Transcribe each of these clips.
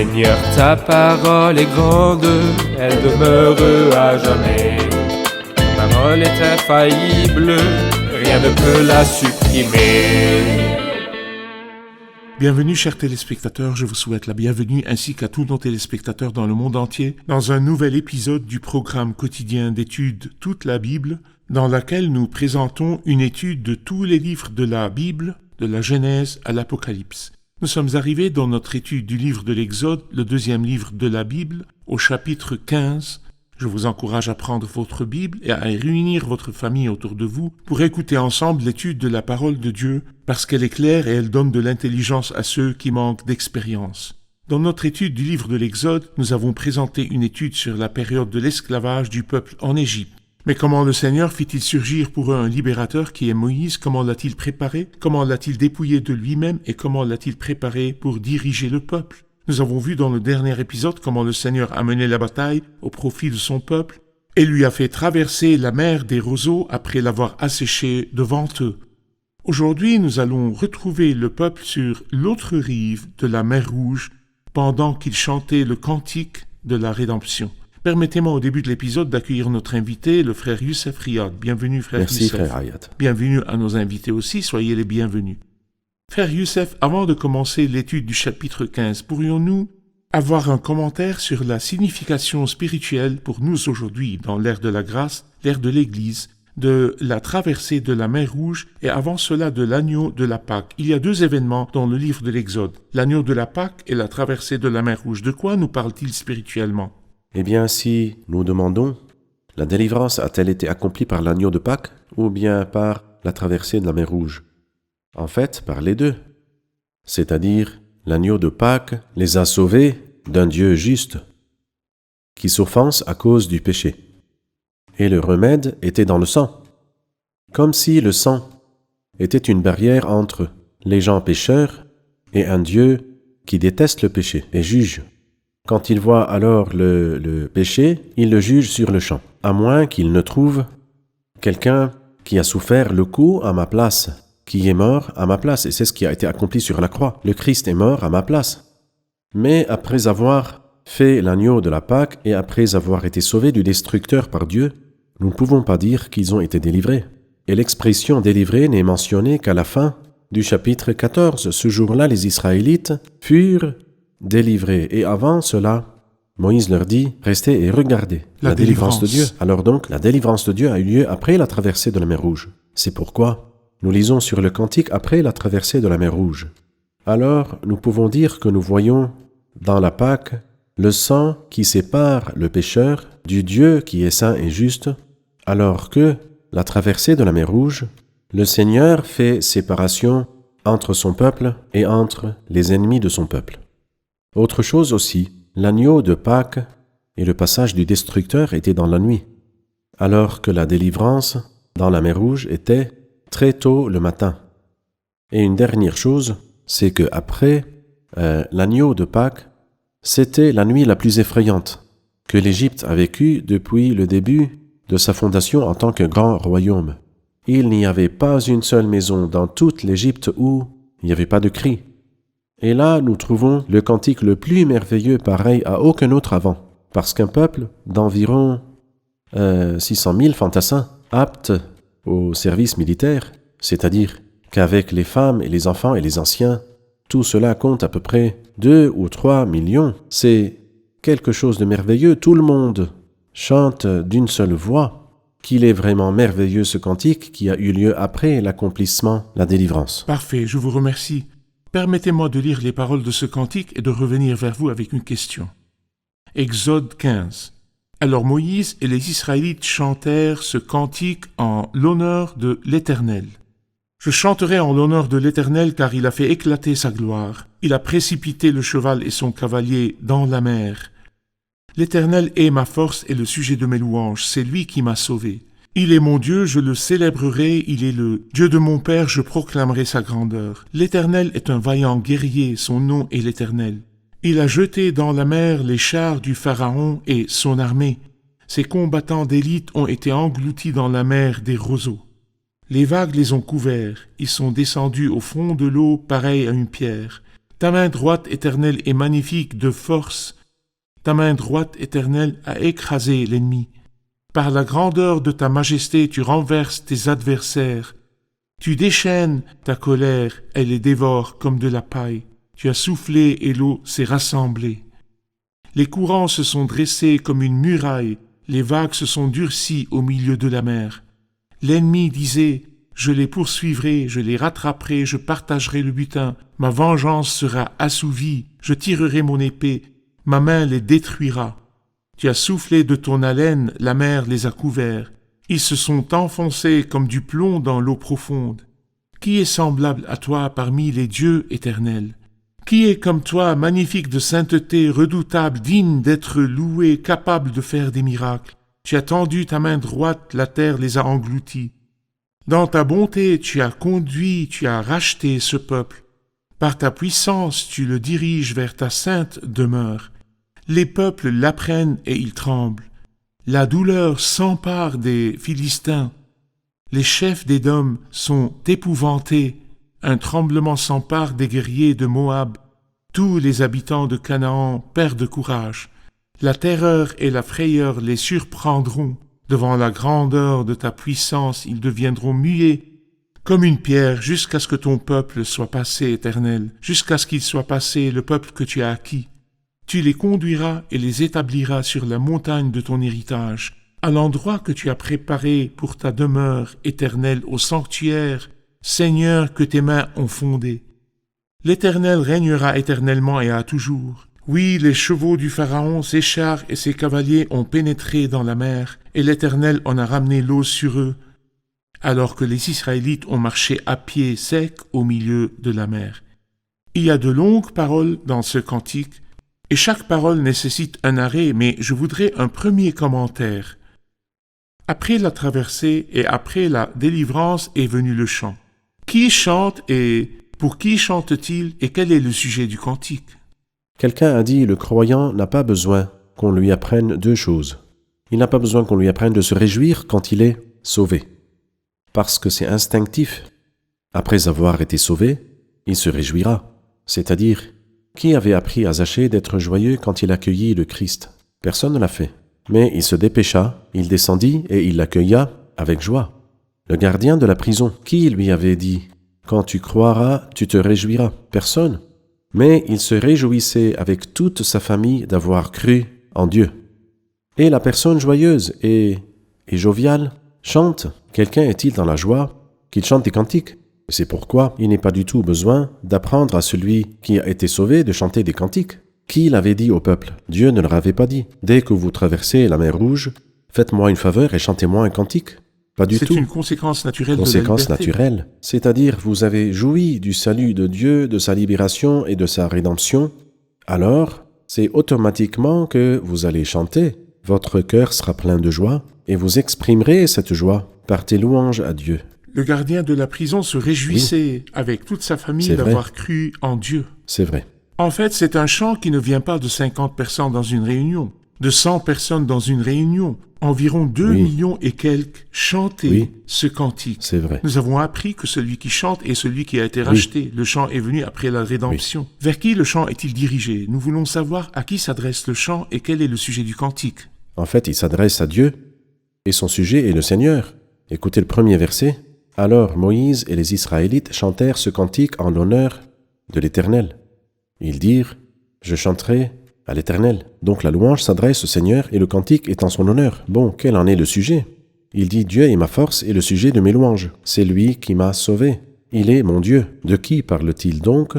Seigneur, ta parole est grande, elle demeure à jamais. Ta parole est infaillible, rien ne peut la supprimer. Bienvenue chers téléspectateurs, je vous souhaite la bienvenue ainsi qu'à tous nos téléspectateurs dans le monde entier dans un nouvel épisode du programme quotidien d'études Toute la Bible, dans laquelle nous présentons une étude de tous les livres de la Bible, de la Genèse à l'Apocalypse. Nous sommes arrivés dans notre étude du livre de l'Exode, le deuxième livre de la Bible, au chapitre 15. Je vous encourage à prendre votre Bible et à réunir votre famille autour de vous pour écouter ensemble l'étude de la parole de Dieu, parce qu'elle est claire et elle donne de l'intelligence à ceux qui manquent d'expérience. Dans notre étude du livre de l'Exode, nous avons présenté une étude sur la période de l'esclavage du peuple en Égypte. Mais comment le Seigneur fit-il surgir pour eux un libérateur qui est Moïse? Comment l'a-t-il préparé? Comment l'a-t-il dépouillé de lui-même? Et comment l'a-t-il préparé pour diriger le peuple? Nous avons vu dans le dernier épisode comment le Seigneur a mené la bataille au profit de son peuple et lui a fait traverser la mer des roseaux après l'avoir asséchée devant eux. Aujourd'hui, nous allons retrouver le peuple sur l'autre rive de la mer Rouge pendant qu'il chantait le cantique de la rédemption. Permettez-moi au début de l'épisode d'accueillir notre invité, le frère Youssef Riyad. Bienvenue, frère Youssef. Merci, frère Riyad. Bienvenue à nos invités aussi, soyez les bienvenus. Frère Youssef, avant de commencer l'étude du chapitre 15, pourrions-nous avoir un commentaire sur la signification spirituelle pour nous aujourd'hui, dans l'ère de la grâce, l'ère de l'Église, de la traversée de la mer Rouge et avant cela de l'agneau de la Pâque? Il y a deux événements dans le livre de l'Exode, l'agneau de la Pâque et la traversée de la mer Rouge. De quoi nous parle-t-il spirituellement? Eh bien, si nous demandons, la délivrance a-t-elle été accomplie par l'agneau de Pâques ou bien par la traversée de la mer Rouge? En fait, par les deux. C'est-à-dire, l'agneau de Pâques les a sauvés d'un Dieu juste, qui s'offense à cause du péché. Et le remède était dans le sang, comme si le sang était une barrière entre les gens pécheurs et un Dieu qui déteste le péché et juge. Quand il voit alors le péché, il le juge sur le champ, à moins qu'il ne trouve quelqu'un qui a souffert le coup à ma place, qui est mort à ma place, et c'est ce qui a été accompli sur la croix. Le Christ est mort à ma place. Mais après avoir fait l'agneau de la Pâque et après avoir été sauvés du destructeur par Dieu, nous ne pouvons pas dire qu'ils ont été délivrés. Et l'expression « délivrés » n'est mentionnée qu'à la fin du chapitre 14. Ce jour-là, les Israélites furent délivrés. Et avant cela, Moïse leur dit « Restez et regardez la délivrance de Dieu ». Alors donc, la délivrance de Dieu a eu lieu après la traversée de la mer Rouge. C'est pourquoi nous lisons sur le cantique après la traversée de la mer Rouge. Alors, nous pouvons dire que nous voyons dans la Pâque le sang qui sépare le pécheur du Dieu qui est saint et juste, alors que la traversée de la mer Rouge, le Seigneur fait séparation entre son peuple et entre les ennemis de son peuple. Autre chose aussi, l'agneau de Pâques et le passage du destructeur étaient dans la nuit, alors que la délivrance dans la mer Rouge était très tôt le matin. Et une dernière chose, c'est que après l'agneau de Pâques, c'était la nuit la plus effrayante que l'Égypte a vécue depuis le début de sa fondation en tant que grand royaume. Il n'y avait pas une seule maison dans toute l'Égypte où il n'y avait pas de cri. Et là, nous trouvons le cantique le plus merveilleux pareil à aucun autre avant, parce qu'un peuple d'environ 600 000 fantassins aptes au service militaire, c'est-à-dire qu'avec les femmes et les enfants et les anciens, tout cela compte à peu près 2 ou 3 millions. C'est quelque chose de merveilleux. Tout le monde chante d'une seule voix qu'il est vraiment merveilleux ce cantique qui a eu lieu après l'accomplissement, la délivrance. Parfait, je vous remercie. Permettez-moi de lire les paroles de ce cantique et de revenir vers vous avec une question. Exode 15. Alors Moïse et les Israélites chantèrent ce cantique en l'honneur de l'Éternel. Je chanterai en l'honneur de l'Éternel car il a fait éclater sa gloire. Il a précipité le cheval et son cavalier dans la mer. L'Éternel est ma force et le sujet de mes louanges. C'est lui qui m'a sauvé. Il est mon Dieu, je le célébrerai, il est le Dieu de mon Père, je proclamerai sa grandeur. L'Éternel est un vaillant guerrier, son nom est l'Éternel. Il a jeté dans la mer les chars du Pharaon et son armée. Ses combattants d'élite ont été engloutis dans la mer des roseaux. Les vagues les ont couverts, ils sont descendus au fond de l'eau pareils à une pierre. Ta main droite, Éternel, est magnifique de force. Ta main droite, Éternel, a écrasé l'ennemi. Par la grandeur de ta majesté, tu renverses tes adversaires. Tu déchaînes ta colère, elle les dévore comme de la paille. Tu as soufflé et l'eau s'est rassemblée. Les courants se sont dressés comme une muraille, les vagues se sont durcies au milieu de la mer. L'ennemi disait, je les poursuivrai, je les rattraperai, je partagerai le butin, ma vengeance sera assouvie, je tirerai mon épée, ma main les détruira. Tu as soufflé de ton haleine, la mer les a couverts. Ils se sont enfoncés comme du plomb dans l'eau profonde. Qui est semblable à toi parmi les dieux éternels? Qui est comme toi, magnifique de sainteté, redoutable, digne d'être loué, capable de faire des miracles? Tu as tendu ta main droite, la terre les a engloutis. Dans ta bonté, tu as conduit, tu as racheté ce peuple. Par ta puissance, tu le diriges vers ta sainte demeure. Les peuples l'apprennent et ils tremblent. La douleur s'empare des Philistins. Les chefs d'Édom sont épouvantés. Un tremblement s'empare des guerriers de Moab. Tous les habitants de Canaan perdent courage. La terreur et la frayeur les surprendront. Devant la grandeur de ta puissance, ils deviendront muets comme une pierre jusqu'à ce que ton peuple soit passé, Éternel, jusqu'à ce qu'il soit passé, le peuple que tu as acquis. Tu les conduiras et les établiras sur la montagne de ton héritage, à l'endroit que tu as préparé pour ta demeure éternelle au sanctuaire, Seigneur, que tes mains ont fondé. L'Éternel régnera éternellement et à toujours. Oui, les chevaux du Pharaon, ses chars et ses cavaliers ont pénétré dans la mer, et l'Éternel en a ramené l'eau sur eux, alors que les Israélites ont marché à pied sec au milieu de la mer. Il y a de longues paroles dans ce cantique, et chaque parole nécessite un arrêt, mais je voudrais un premier commentaire. Après la traversée et après la délivrance est venu le chant. Qui chante et pour qui chante-t-il et quel est le sujet du cantique? Quelqu'un a dit, le croyant n'a pas besoin qu'on lui apprenne deux choses. Il n'a pas besoin qu'on lui apprenne de se réjouir quand il est sauvé. Parce que c'est instinctif. Après avoir été sauvé, il se réjouira. C'est-à-dire, qui avait appris à Zachée d'être joyeux quand il accueillit le Christ? Personne ne l'a fait. Mais il se dépêcha, il descendit et il l'accueilla avec joie. Le gardien de la prison, qui lui avait dit « Quand tu croiras, tu te réjouiras » Personne. Mais il se réjouissait avec toute sa famille d'avoir cru en Dieu. Et la personne joyeuse et joviale chante. Quelqu'un est-il dans la joie qu'il chante des cantiques? C'est pourquoi il n'est pas du tout besoin d'apprendre à celui qui a été sauvé de chanter des cantiques. Qui l'avait dit au peuple? Dieu ne leur avait pas dit. Dès que vous traversez la mer Rouge, faites-moi une faveur et chantez-moi un cantique. Pas du tout. C'est une conséquence naturelle de la liberté. Conséquence naturelle. C'est-à-dire, vous avez joui du salut de Dieu, de sa libération et de sa rédemption. Alors, c'est automatiquement que vous allez chanter. Votre cœur sera plein de joie et vous exprimerez cette joie par tes louanges à Dieu. Le gardien de la prison se réjouissait avec toute sa famille d'avoir cru en Dieu. C'est vrai. En fait, c'est un chant qui ne vient pas de 50 personnes dans une réunion, de 100 personnes dans une réunion. Environ 2 millions et quelques chantaient ce cantique. C'est vrai. Nous avons appris que celui qui chante est celui qui a été racheté. Le chant est venu après la rédemption. Vers qui le chant est-il dirigé? Nous voulons savoir à qui s'adresse le chant et quel est le sujet du cantique. En fait, il s'adresse à Dieu et son sujet est le Seigneur. Écoutez le premier verset. Alors Moïse et les Israélites chantèrent ce cantique en l'honneur de l'Éternel. Ils dirent, je chanterai à l'Éternel. Donc la louange s'adresse au Seigneur et le cantique est en son honneur. Bon, quel en est le sujet? Il dit, Dieu est ma force et le sujet de mes louanges. C'est lui qui m'a sauvé. Il est mon Dieu. De qui parle-t-il donc?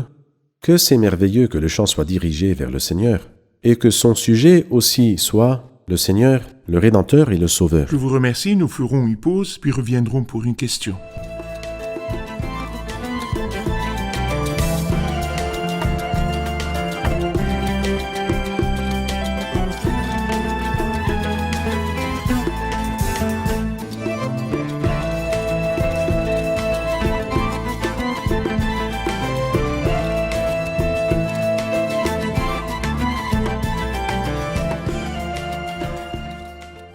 Que c'est merveilleux que le chant soit dirigé vers le Seigneur et que son sujet aussi soit le Seigneur, le Rédempteur et le Sauveur. Je vous remercie, nous ferons une pause, puis reviendrons pour une question.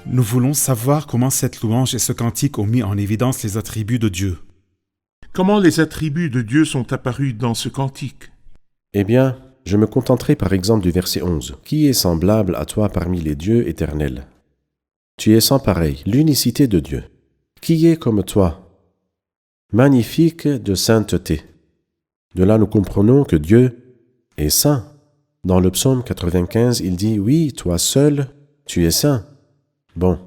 Nous voulons savoir comment cette louange et ce cantique ont mis en évidence les attributs de Dieu. Comment les attributs de Dieu sont apparus dans ce cantique? Eh bien, je me contenterai par exemple du verset 11. « Qui est semblable à toi parmi les dieux éternels? Tu es sans pareil, l'unicité de Dieu. Qui est comme toi? Magnifique de sainteté. » De là, nous comprenons que Dieu est saint. Dans le psaume 95, il dit « Oui, toi seul, tu es saint. » Bon.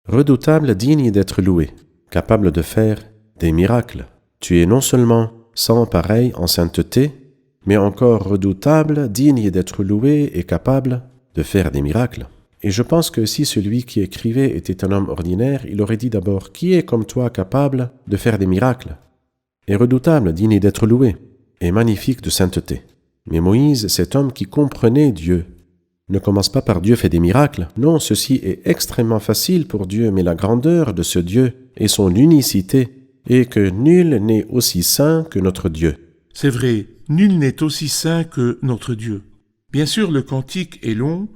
Redoutable, digne d'être loué, capable de faire des miracles. Tu es non seulement sans pareil en sainteté, mais encore redoutable, digne d'être loué et capable de faire des miracles. Et je pense que si celui qui écrivait était un homme ordinaire, il aurait dit d'abord « Qui est comme toi capable de faire des miracles ?» Et redoutable, digne d'être loué, et magnifique de sainteté. Mais Moïse, cet homme qui comprenait Dieu, ne commence pas par Dieu fait des miracles. Non, ceci est extrêmement facile pour Dieu, mais la grandeur de ce Dieu et son unicité est que nul n'est aussi saint que notre Dieu. C'est vrai, nul n'est aussi saint que notre Dieu. Bien sûr, le cantique est long,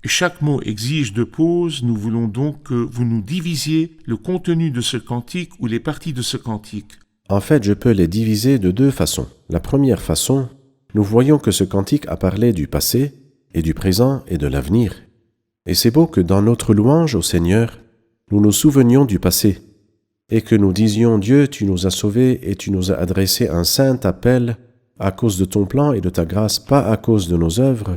et chaque mot exige de pause. Nous voulons donc que vous nous divisiez le contenu de ce cantique ou les parties de ce cantique. En fait, je peux les diviser de deux façons. La première façon, nous voyons que ce cantique a parlé du passé, et du présent et de l'avenir. Et c'est beau que dans notre louange au Seigneur, nous nous souvenions du passé, et que nous disions « Dieu, tu nous as sauvés et tu nous as adressé un saint appel à cause de ton plan et de ta grâce, pas à cause de nos œuvres »,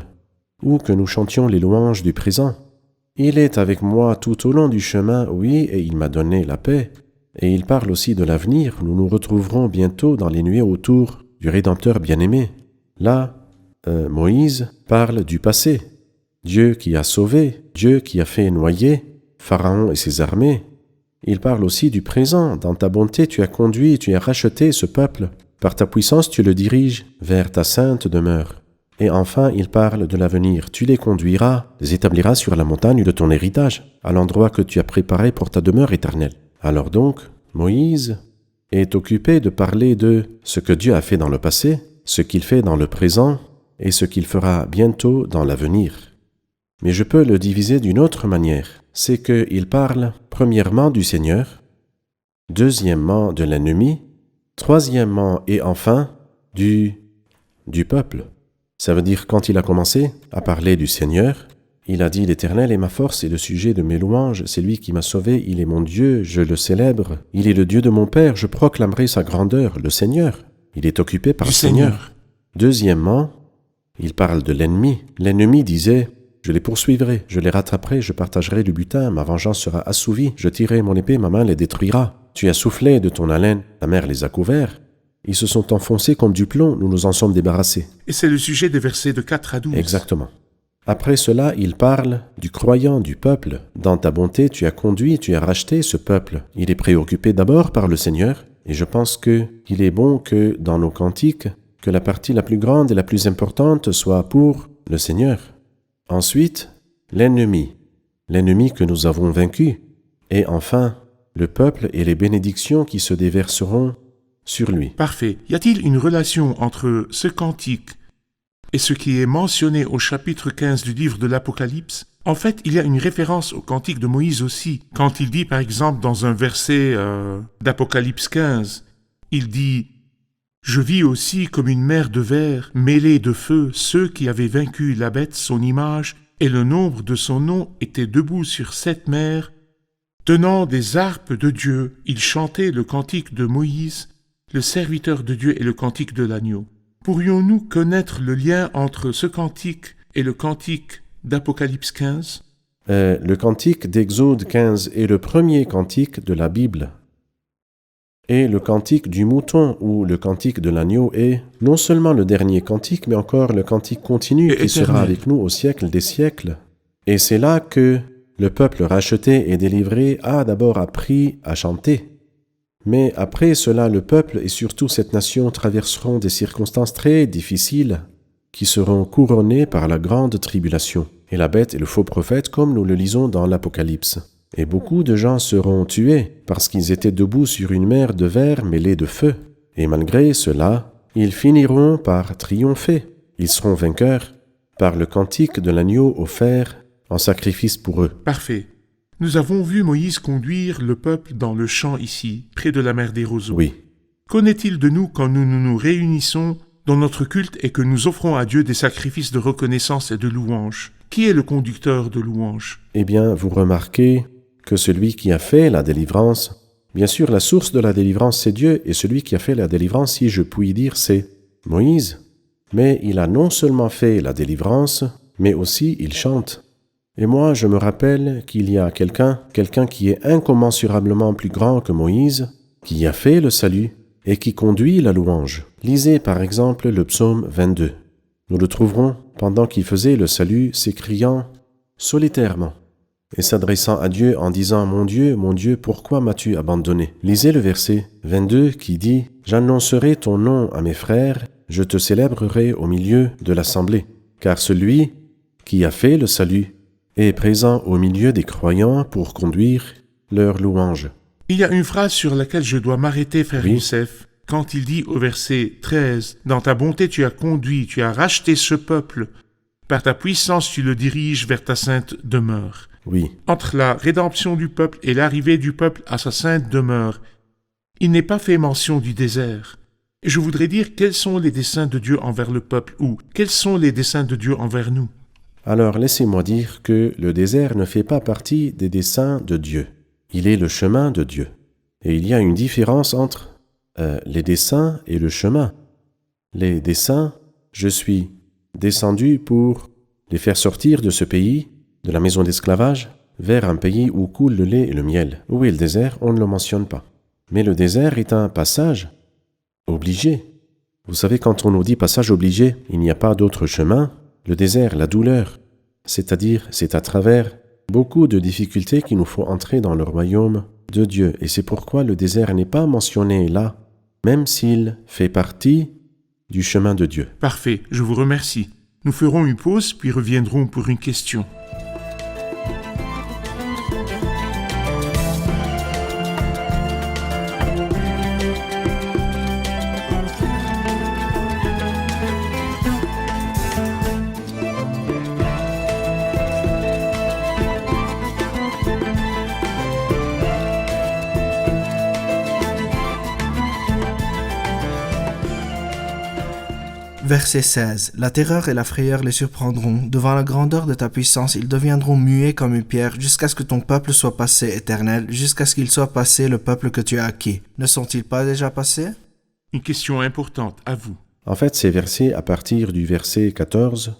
ou que nous chantions les louanges du présent. « Il est avec moi tout au long du chemin, oui, et il m'a donné la paix. » Et il parle aussi de l'avenir, nous nous retrouverons bientôt dans les nuées autour du Rédempteur bien-aimé. Là, Moïse parle du passé, Dieu qui a sauvé, Dieu qui a fait noyer Pharaon et ses armées. Il parle aussi du présent, dans ta bonté tu as conduit, tu as racheté ce peuple, par ta puissance tu le diriges vers ta sainte demeure. Et enfin il parle de l'avenir, tu les conduiras, les établiras sur la montagne de ton héritage, à l'endroit que tu as préparé pour ta demeure éternelle. Alors donc, Moïse est occupé de parler de ce que Dieu a fait dans le passé, ce qu'il fait dans le présent, et ce qu'il fera bientôt dans l'avenir. Mais je peux le diviser d'une autre manière. C'est qu'il parle premièrement du Seigneur, deuxièmement de l'ennemi, troisièmement et enfin du peuple. Ça veut dire quand il a commencé à parler du Seigneur, il a dit « L'Éternel est ma force et le sujet de mes louanges, c'est lui qui m'a sauvé, il est mon Dieu, je le célèbre, il est le Dieu de mon Père, je proclamerai sa grandeur, le Seigneur. » Il est occupé par le Seigneur. Deuxièmement, il parle de l'ennemi. L'ennemi disait « Je les poursuivrai, je les rattraperai, je partagerai le butin, ma vengeance sera assouvie, je tirerai mon épée, ma main les détruira. Tu as soufflé de ton haleine, ta mer les a couverts. Ils se sont enfoncés comme du plomb, nous nous en sommes débarrassés. » Et c'est le sujet des versets de 4 à 12. Exactement. Après cela, il parle du croyant, du peuple. Dans ta bonté, tu as conduit, tu as racheté ce peuple. Il est préoccupé d'abord par le Seigneur, et je pense qu'il est bon que dans nos cantiques, que la partie la plus grande et la plus importante soit pour le Seigneur. Ensuite, l'ennemi que nous avons vaincu. Et enfin, le peuple et les bénédictions qui se déverseront sur lui. Parfait. Y a-t-il une relation entre ce cantique et ce qui est mentionné au chapitre 15 du livre de l'Apocalypse? En fait, il y a une référence au cantique de Moïse aussi. Quand il dit, par exemple, dans un verset d'Apocalypse 15, il dit « Je vis aussi comme une mer de verre mêlée de feu ceux qui avaient vaincu la bête, son image, et le nombre de son nom était debout sur cette mer. Tenant des harpes de Dieu, ils chantaient le cantique de Moïse, le serviteur de Dieu et le cantique de l'agneau. » Pourrions-nous connaître le lien entre ce cantique et le cantique d'Apocalypse 15? Le cantique d'Exode 15 est le premier cantique de la Bible. Et le cantique du mouton ou le cantique de l'agneau est non seulement le dernier cantique, mais encore le cantique continu qui sera avec nous au siècle des siècles. Et c'est là que le peuple racheté et délivré a d'abord appris à chanter. Mais après cela, le peuple et surtout cette nation traverseront des circonstances très difficiles qui seront couronnées par la grande tribulation et la bête et le faux prophète comme nous le lisons dans l'Apocalypse. Et beaucoup de gens seront tués parce qu'ils étaient debout sur une mer de verre mêlée de feu. Et malgré cela, ils finiront par triompher. Ils seront vainqueurs par le cantique de l'agneau offert en sacrifice pour eux. Parfait. Nous avons vu Moïse conduire le peuple dans le champ ici, près de la mer des roseaux. Oui. Qu'en est-il de nous quand nous nous réunissons dans notre culte est que nous offrons à Dieu des sacrifices de reconnaissance et de louange. Qui est le conducteur de louange? Eh bien, vous remarquez que celui qui a fait la délivrance, bien sûr, la source de la délivrance, c'est Dieu, et celui qui a fait la délivrance, si je puis dire, c'est Moïse. Mais il a non seulement fait la délivrance, mais aussi il chante. Et moi, je me rappelle qu'il y a quelqu'un qui est incommensurablement plus grand que Moïse, qui a fait le salut et qui conduit la louange. Lisez par exemple le psaume 22. Nous le trouverons pendant qu'il faisait le salut, s'écriant solitairement et s'adressant à Dieu en disant « Mon Dieu, pourquoi m'as-tu abandonné ?» Lisez le verset 22 qui dit « J'annoncerai ton nom à mes frères, je te célébrerai au milieu de l'assemblée. Car celui qui a fait le salut est présent au milieu des croyants pour conduire leur louange. » Il y a une phrase sur laquelle je dois m'arrêter, frère Oui. Youssef, quand il dit au verset 13 « Dans ta bonté tu as conduit, tu as racheté ce peuple, par ta puissance tu le diriges vers ta sainte demeure. » Oui, Entre la rédemption du peuple et l'arrivée du peuple à sa sainte demeure, il n'est pas fait mention du désert. Et je voudrais dire quels sont les desseins de Dieu envers le peuple ou quels sont les desseins de Dieu envers nous. alors laissez-moi dire que le désert ne fait pas partie des desseins de Dieu. Il est le chemin de Dieu. Et il y a une différence entre les desseins et le chemin. Les desseins, je suis descendu pour les faire sortir de ce pays, de la maison d'esclavage, vers un pays où coule le lait et le miel. Où est le désert? On ne le mentionne pas. Mais le désert est un passage obligé. Vous savez, quand on nous dit passage obligé, il n'y a pas d'autre chemin. Le désert, la douleur, c'est-à-dire c'est à travers beaucoup de difficultés qu'il nous faut entrer dans le royaume de Dieu. Et c'est pourquoi le désert n'est pas mentionné là, même s'il fait partie du chemin de Dieu. Parfait, je vous remercie. Nous ferons une pause puis reviendrons pour une question. Verset 16. La terreur et la frayeur les surprendront. Devant la grandeur de ta puissance, ils deviendront muets comme une pierre, jusqu'à ce que ton peuple soit passé, Éternel, jusqu'à ce qu'il soit passé le peuple que tu as acquis. Ne sont-ils pas déjà passés? Une question importante, à vous. En fait, ces versets, à partir du verset 14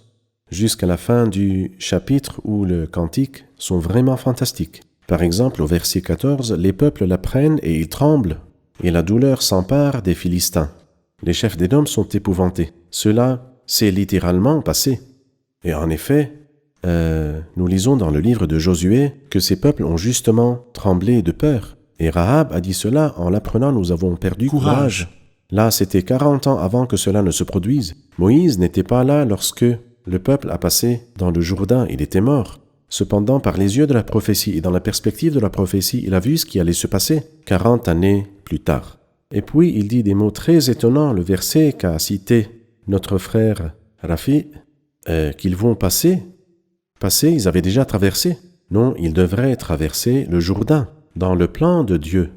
jusqu'à la fin du chapitre où le cantique, sont vraiment fantastiques. Par exemple, au verset 14, les peuples l'apprennent et ils tremblent, et la douleur s'empare des Philistins. Les chefs d'Édom sont épouvantés. Cela s'est littéralement passé. Et en effet, nous lisons dans le livre de Josué que ces peuples ont justement tremblé de peur. Et Rahab a dit cela en l'apprenant, nous avons perdu courage. Là, c'était 40 ans avant que cela ne se produise. Moïse n'était pas là lorsque le peuple a passé dans le Jourdain, il était mort. Cependant, par les yeux de la prophétie et dans la perspective de la prophétie, il a vu ce qui allait se passer 40 années plus tard. Et puis, il dit des mots très étonnants, le verset qu'a cité notre frère Rafi, qu'ils vont passer. Passer, ils avaient déjà traversé. Non, ils devraient traverser le Jourdain. Dans le plan de Dieu,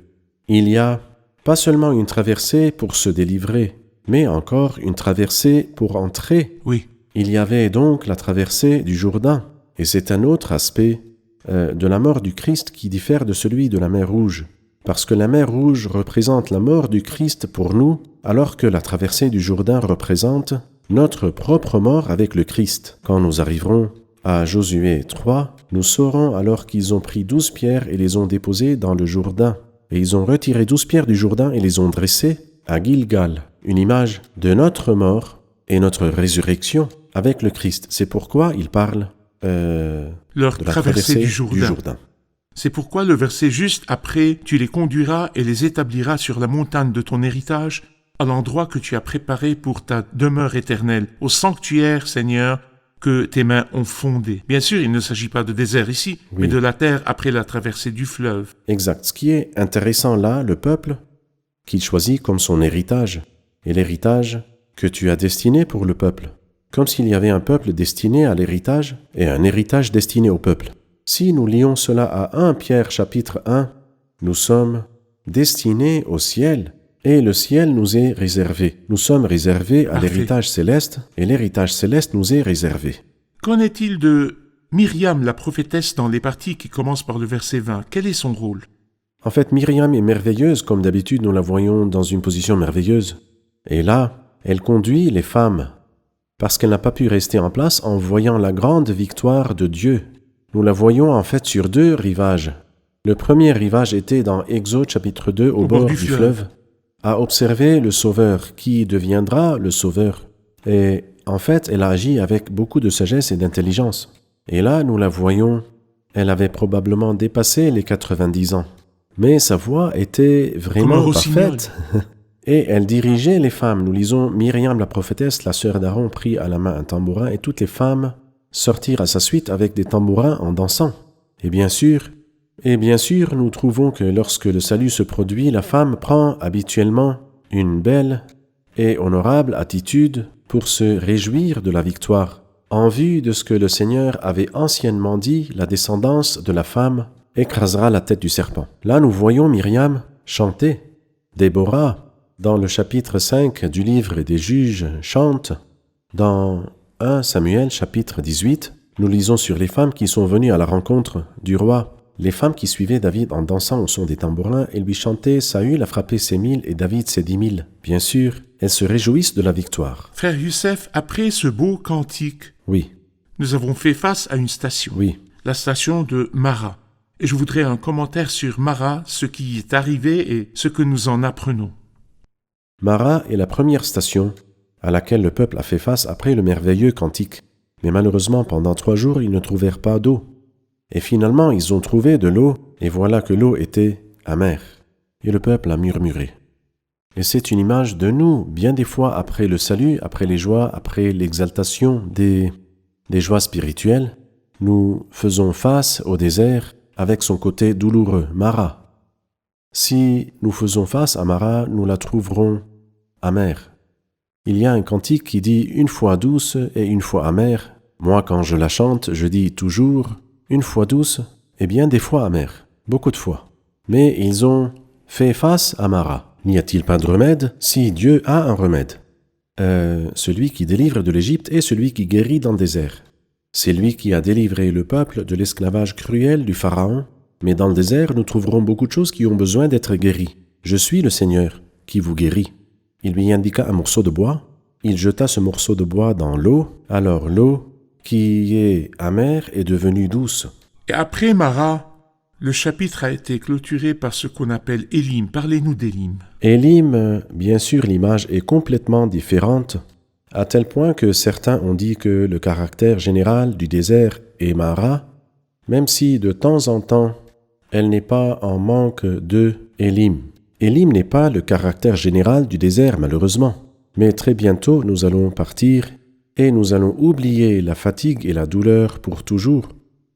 il y a pas seulement une traversée pour se délivrer, mais encore une traversée pour entrer. Oui. Il y avait donc la traversée du Jourdain. Et c'est un autre aspect de la mort du Christ qui diffère de celui de la mer Rouge. Parce que la mer Rouge représente la mort du Christ pour nous, alors que la traversée du Jourdain représente notre propre mort avec le Christ. Quand nous arriverons à Josué 3, nous saurons alors qu'ils ont pris 12 pierres et les ont déposées dans le Jourdain. Et ils ont retiré 12 pierres du Jourdain et les ont dressées à Gilgal, une image de notre mort et notre résurrection avec le Christ. C'est pourquoi il parle Leur de la traversée du Jourdain. C'est pourquoi le verset juste après « Tu les conduiras et les établiras sur la montagne de ton héritage, à l'endroit que tu as préparé pour ta demeure éternelle, au sanctuaire, Seigneur, que tes mains ont fondé. » Bien sûr, il ne s'agit pas de désert ici, Oui. mais de la terre après la traversée du fleuve. Exact. Ce qui est intéressant là, le peuple qu'il choisit comme son héritage, et l'héritage que tu as destiné pour le peuple. Comme s'il y avait un peuple destiné à l'héritage et un héritage destiné au peuple. Si nous lions cela à 1 Pierre chapitre 1, nous sommes destinés au ciel Et le ciel nous est réservé. Nous sommes réservés à Parfait. l'héritage céleste, et l'héritage céleste nous est réservé. Qu'en est-il de Myriam, la prophétesse, dans les parties qui commencent par le verset 20? Quel est son rôle? En fait, Myriam est merveilleuse, comme d'habitude nous la voyons dans une position merveilleuse. Et là, elle conduit les femmes, parce qu'elle n'a pas pu rester en place en voyant la grande victoire de Dieu. Nous la voyons en fait sur 2 rivages. Le premier rivage était dans Exode chapitre 2, au bord du fleuve, à observer le Sauveur, qui deviendra le Sauveur. Et en fait, elle a agi avec beaucoup de sagesse et d'intelligence. Et là, nous la voyons, elle avait probablement dépassé les 90 ans. Mais sa voix était Comme un vraiment rossignol. parfaite. Et elle dirigeait les femmes. Nous lisons Myriam la prophétesse, la sœur d'Aaron, prit à la main un tambourin, et toutes les femmes sortirent à sa suite avec des tambourins en dansant. Et bien sûr, nous trouvons que lorsque le salut se produit, la femme prend habituellement une belle et honorable attitude pour se réjouir de la victoire. En vue de ce que le Seigneur avait anciennement dit, la descendance de la femme écrasera la tête du serpent. Là, nous voyons Myriam chanter. Déborah, dans le chapitre 5 du livre des Juges, chante. Dans 1 Samuel, chapitre 18, nous lisons sur les femmes qui sont venues à la rencontre du roi. Les femmes qui suivaient David en dansant au son des tambourins et lui chantaient « Saül a frappé ses 1000 et David ses 10 000 ». Bien sûr, elles se réjouissent de la victoire. Frère Youssef, après ce beau cantique, Oui, nous avons fait face à une station, oui. la station de Mara. Et je voudrais un commentaire sur Mara, ce qui y est arrivé et ce que nous en apprenons. Mara est la première station à laquelle le peuple a fait face après le merveilleux cantique. Mais malheureusement, pendant 3 jours, ils ne trouvèrent pas d'eau. Et finalement, ils ont trouvé de l'eau, et voilà que l'eau était amère. Et le peuple a murmuré. Et c'est une image de nous, bien des fois après le salut, après les joies, après l'exaltation des joies spirituelles, nous faisons face au désert avec son côté douloureux, Mara. Si nous faisons face à Mara, nous la trouverons amère. Il y a un cantique qui dit « une fois douce et une fois amère ». Moi, quand je la chante, je dis toujours « une fois douce et bien des fois amère », beaucoup de fois. Mais ils ont fait face à Mara. N'y a-t-il pas de remède? Si, Dieu a un remède. Celui qui délivre de l'Égypte est celui qui guérit dans le désert. C'est lui qui a délivré le peuple de l'esclavage cruel du Pharaon. Mais dans le désert, nous trouverons beaucoup de choses qui ont besoin d'être guéries. Je suis le Seigneur qui vous guérit. Il lui indiqua un morceau de bois. Il jeta ce morceau de bois dans l'eau. Alors l'eau, qui est amère, est devenue douce. Et après Mara, le chapitre a été clôturé par ce qu'on appelle Élim. Parlez-nous d'Élim. Élim, bien sûr, l'image est complètement différente, à tel point que certains ont dit que le caractère général du désert est Mara, même si de temps en temps, elle n'est pas en manque de Élim. Élim n'est pas le caractère général du désert, malheureusement. Mais très bientôt, nous allons partir et nous allons oublier la fatigue et la douleur pour toujours.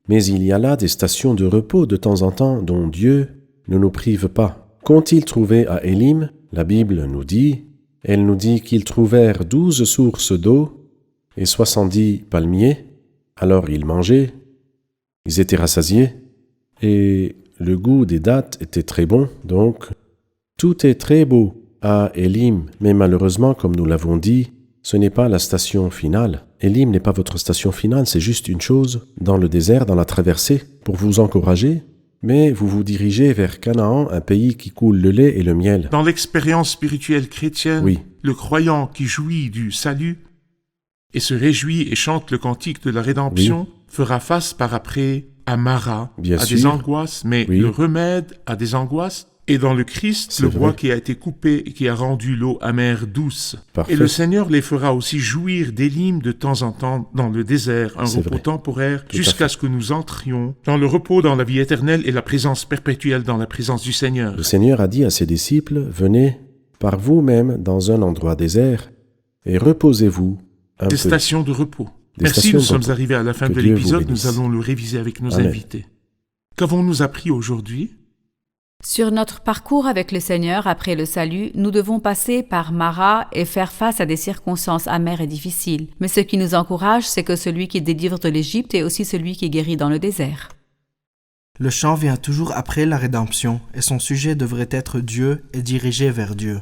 Mais il y a là des stations de repos de temps en temps dont Dieu ne nous prive pas. Qu'ont-ils trouvé à Élim? La Bible nous dit, elle nous dit qu'ils trouvèrent 12 sources d'eau et 70 palmiers. Alors ils mangeaient, ils étaient rassasiés et le goût des dattes était très bon. Donc tout est très beau à Élim, mais malheureusement, comme nous l'avons dit, ce n'est pas la station finale. Élim n'est pas votre station finale, c'est juste une chose dans le désert, dans la traversée, pour vous encourager, mais vous vous dirigez vers Canaan, un pays qui coule le lait et le miel. Dans l'expérience spirituelle chrétienne, Oui. le croyant qui jouit du salut et se réjouit et chante le cantique de la rédemption fera face par après à Mara, Bien à sûr. des angoisses, mais Oui. le remède à des angoisses est dans le Christ, C'est le bois vrai. qui a été coupé et qui a rendu l'eau amère douce. Parfait. Et le Seigneur les fera aussi jouir d'Élim de temps en temps dans le désert, un C'est repos vrai. temporaire, Tout à jusqu'à fait. ce que nous entrions dans le repos, dans la vie éternelle et la présence perpétuelle dans la présence du Seigneur. Le Seigneur a dit à ses disciples, venez par vous-même dans un endroit désert et reposez-vous un Des peu. stations de repos. Des Merci, stations nous de sommes repos. arrivés à la fin Que de Dieu vous l'épisode, bénisse. nous allons le réviser avec nos Amen. invités. Qu'avons-nous appris aujourd'hui? Sur notre parcours avec le Seigneur après le salut, nous devons passer par Mara et faire face à des circonstances amères et difficiles. Mais ce qui nous encourage, c'est que celui qui délivre de l'Égypte est aussi celui qui guérit dans le désert. Le chant vient toujours après la rédemption et son sujet devrait être Dieu et dirigé vers Dieu.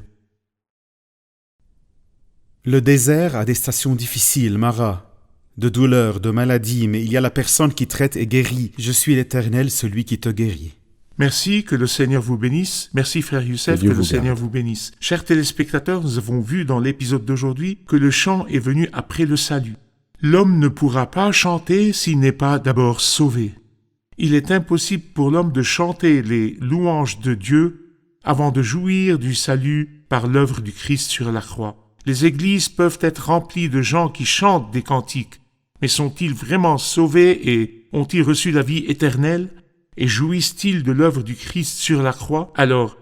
Le désert a des stations difficiles, Mara, de douleur, de maladie, mais il y a la personne qui traite et guérit. Je suis l'Éternel, celui qui te guérit. Merci, que le Seigneur vous bénisse. Merci frère Youssef, Que Dieu que le vous Seigneur garde. vous bénisse. Chers téléspectateurs, nous avons vu dans l'épisode d'aujourd'hui que le chant est venu après le salut. L'homme ne pourra pas chanter s'il n'est pas d'abord sauvé. Il est impossible pour l'homme de chanter les louanges de Dieu avant de jouir du salut par l'œuvre du Christ sur la croix. Les églises peuvent être remplies de gens qui chantent des cantiques, mais sont-ils vraiment sauvés et ont-ils reçu la vie éternelle et jouissent-ils de l'œuvre du Christ sur la croix? Alors,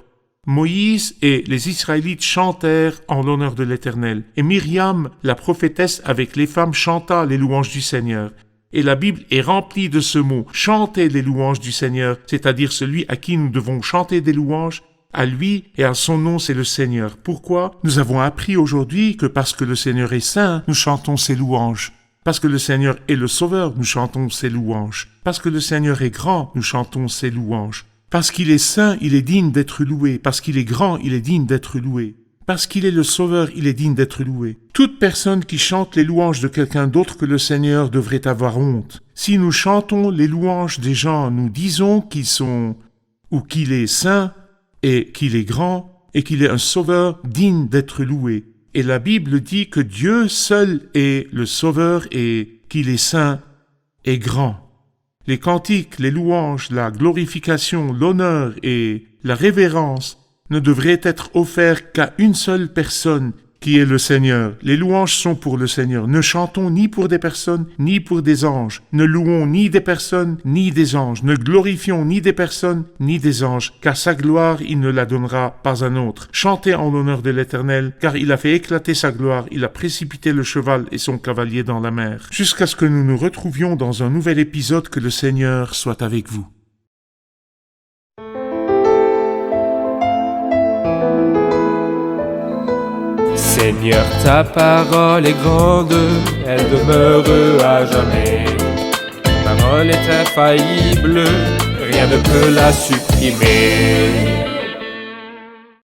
Moïse et les Israélites chantèrent en l'honneur de l'Éternel, et Myriam, la prophétesse, avec les femmes, chanta les louanges du Seigneur. Et la Bible est remplie de ce mot, chanter les louanges du Seigneur, c'est-à-dire celui à qui nous devons chanter des louanges. À lui et à son nom, c'est le Seigneur. Pourquoi? Nous avons appris aujourd'hui que parce que le Seigneur est saint, nous chantons ses louanges. Parce que le Seigneur est le Sauveur, nous chantons ses louanges. Parce que le Seigneur est grand, nous chantons ses louanges. Parce qu'il est saint, il est digne d'être loué. Parce qu'il est grand, il est digne d'être loué. Parce qu'il est le Sauveur, il est digne d'être loué. Toute personne qui chante les louanges de quelqu'un d'autre que le Seigneur devrait avoir honte. Si nous chantons les louanges des gens, nous disons qu'ils sont ou qu'il est saint et qu'il est grand et qu'il est un Sauveur digne d'être loué. Et la Bible dit que Dieu seul est le Sauveur et qu'il est saint et grand. Les cantiques, les louanges, la glorification, l'honneur et la révérence ne devraient être offerts qu'à une seule personne, qui est le Seigneur. Les louanges sont pour le Seigneur. Ne chantons ni pour des personnes, ni pour des anges. Ne louons ni des personnes, ni des anges. Ne glorifions ni des personnes, ni des anges, car sa gloire, il ne la donnera pas à un autre. Chantez en l'honneur de l'Éternel, car il a fait éclater sa gloire, il a précipité le cheval et son cavalier dans la mer. Jusqu'à ce que nous nous retrouvions dans un nouvel épisode, que le Seigneur soit avec vous. Seigneur, ta parole est grande, elle demeure à jamais. Ta parole est infaillible, rien ne peut la supprimer.